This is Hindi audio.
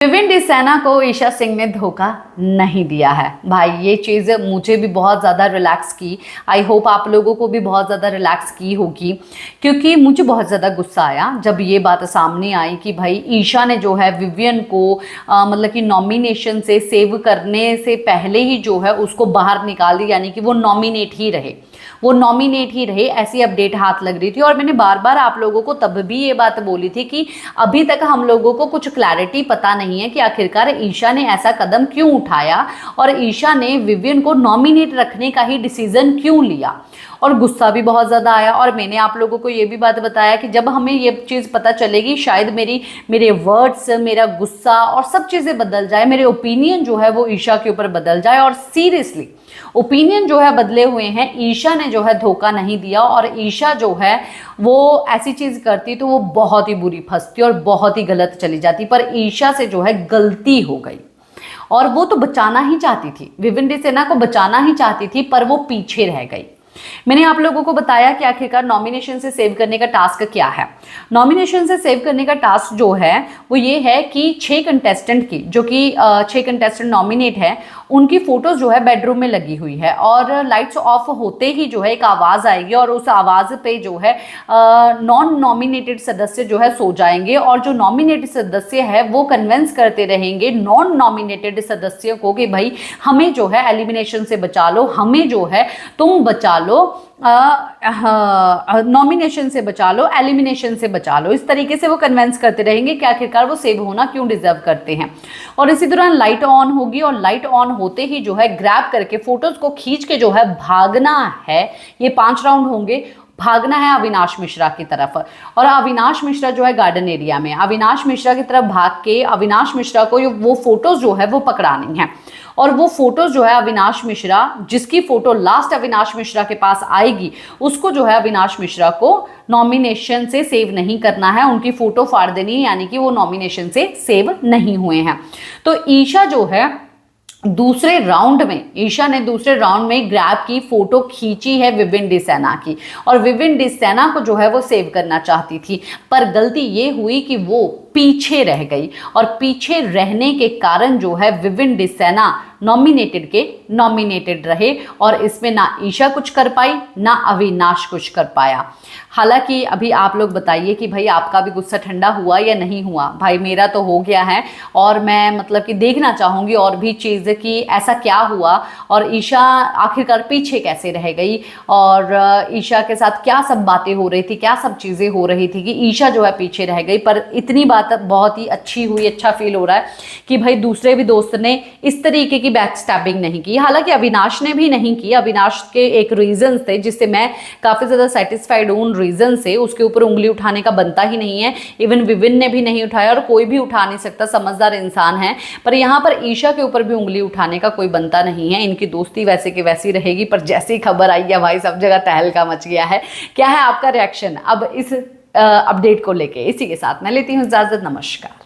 विवेन सेना को ईशा सिंह ने धोखा नहीं दिया है। भाई ये चीज़ मुझे भी बहुत ज़्यादा रिलैक्स की, आई होप आप लोगों को भी बहुत ज़्यादा रिलैक्स की होगी, क्योंकि मुझे बहुत ज़्यादा गुस्सा आया जब ये बात सामने आई कि भाई ईशा ने जो है विवियन को मतलब कि नॉमिनेशन से सेव करने से पहले ही जो है उसको बाहर निकाल दी, यानी कि वो नॉमिनेट ही रहे, ऐसी अपडेट हाथ लग रही थी। और मैंने बार बार आप लोगों को तब भी ये बात बोली थी कि अभी तक हम लोगों को कुछ क्लैरिटी पता नहीं है कि आखिरकार ईशा ने ऐसा कदम क्यों उठाया और ईशा ने विवियन को नॉमिनेट रखने का ही डिसीजन क्यों लिया। और गुस्सा भी बहुत ज़्यादा आया। और मैंने आप लोगों को ये भी बात बताया कि जब हमें ये चीज़ पता चलेगी शायद मेरे वर्ड्स, मेरा गुस्सा और सब चीज़ें बदल जाए, मेरे ओपिनियन जो है वो ईशा के ऊपर बदल जाए। और सीरियसली ओपिनियन जो है बदले हुए हैं। ईशा ने जो है धोखा नहीं दिया, और ईशा जो है वो ऐसी चीज़ करती तो वो बहुत ही बुरी फंसती और बहुत ही गलत चली जाती। पर ईशा से जो है गलती हो गई, और वो तो बचाना ही चाहती थी, विवेन सेना को बचाना ही चाहती थी, पर वो पीछे रह गई। मैंने आप लोगों को बताया कि आखिरकार नॉमिनेशन से सेव करने का टास्क क्या है। नॉमिनेशन से सेव करने का टास्क जो है वो ये है कि 6 कंटेस्टेंट की, जो कि 6 कंटेस्टेंट नॉमिनेट है, उनकी फोटोज जो है बेडरूम में लगी हुई है, और लाइट्स ऑफ होते ही जो है एक आवाज़ आएगी, और उस आवाज़ पे जो है नॉन नॉमिनेटेड सदस्य जो है सो जाएंगे, और जो नॉमिनेटेड सदस्य है वो कन्विंस करते रहेंगे नॉन नॉमिनेटेड सदस्यों को कि भाई हमें जो है एलिमिनेशन से बचा लो, हमें जो है तुम बचा लो, नॉमिनेशन से बचा लो, एलिमिनेशन से बचा लो। इस तरीके से वो कन्विंस करते रहेंगे कि आखिरकार वो सेव होना क्यों डिजर्व करते हैं। और इसी दौरान लाइट ऑन होगी, और लाइट ऑन होते ही जो है ग्रैब करके फोटोज को खींच के जो है भागना है। ये 5 राउंड होंगे, भागना है अविनाश मिश्रा की तरफ। और अविनाश मिश्रा जो है गार्डन एरिया में, अविनाश मिश्रा की तरफ भाग के अविनाश मिश्रा को वो फोटोज जो है वो पकड़ानी है। और वो फोटोज जो है अविनाश मिश्रा, जिसकी फोटो लास्ट अविनाश मिश्रा के पास आएगी, उसको जो है अविनाश मिश्रा को नॉमिनेशन से सेव नहीं करना है, उनकी फोटो फाड़ देनी है, यानी कि वो नॉमिनेशन से सेव नहीं हुए हैं। तो ईशा जो है ईशा ने दूसरे राउंड में ग्रैब की फोटो खींची है विवेन सेना की, और विवेन सेना को जो है वो सेव करना चाहती थी। पर गलती ये हुई कि वो पीछे रह गई, और पीछे रहने के कारण जो है विवेन सेना नॉमिनेटेड रहे, और इसमें ना ईशा कुछ कर पाई ना अविनाश कुछ कर पाया। हालांकि अभी आप लोग बताइए कि भाई आपका भी गुस्सा ठंडा हुआ या नहीं हुआ। भाई मेरा तो हो गया है, और मैं मतलब कि देखना चाहूँगी और भी चीज़ कि ऐसा क्या हुआ, और ईशा आखिरकार पीछे कैसे रह गई, और ईशा के साथ क्या सब बातें हो रही थी, क्या सब चीज़ें हो रही थी कि ईशा जो है पीछे रह गई। पर इतनी बात बहुत ही अच्छी हुई, अच्छा फील हो रहा है कि भाई दूसरे भी दोस्त ने इस तरीके की बैक स्टैबिंग नहीं की। हालांकि अविनाश ने भी नहीं की, अविनाश के एक रीजन थे जिससे मैं काफ़ी ज़्यादा सेटिस्फाइड हूँ। रीजन से उसके ऊपर उंगली उठाने का बनता ही नहीं है, इवन विविन ने भी नहीं उठाया, और कोई भी उठा नहीं सकता, समझदार इंसान है। पर यहाँ पर ईशा के ऊपर भी उंगली उठाने का कोई बनता नहीं है। इनकी दोस्ती वैसे की वैसी रहेगी। पर जैसी खबर आई है भाई सब जगह तहलका मच गया है। क्या है आपका रिएक्शन अब इस अपडेट को लेके? इसी के साथ मैं लेती हूँ इजाजत। नमस्कार।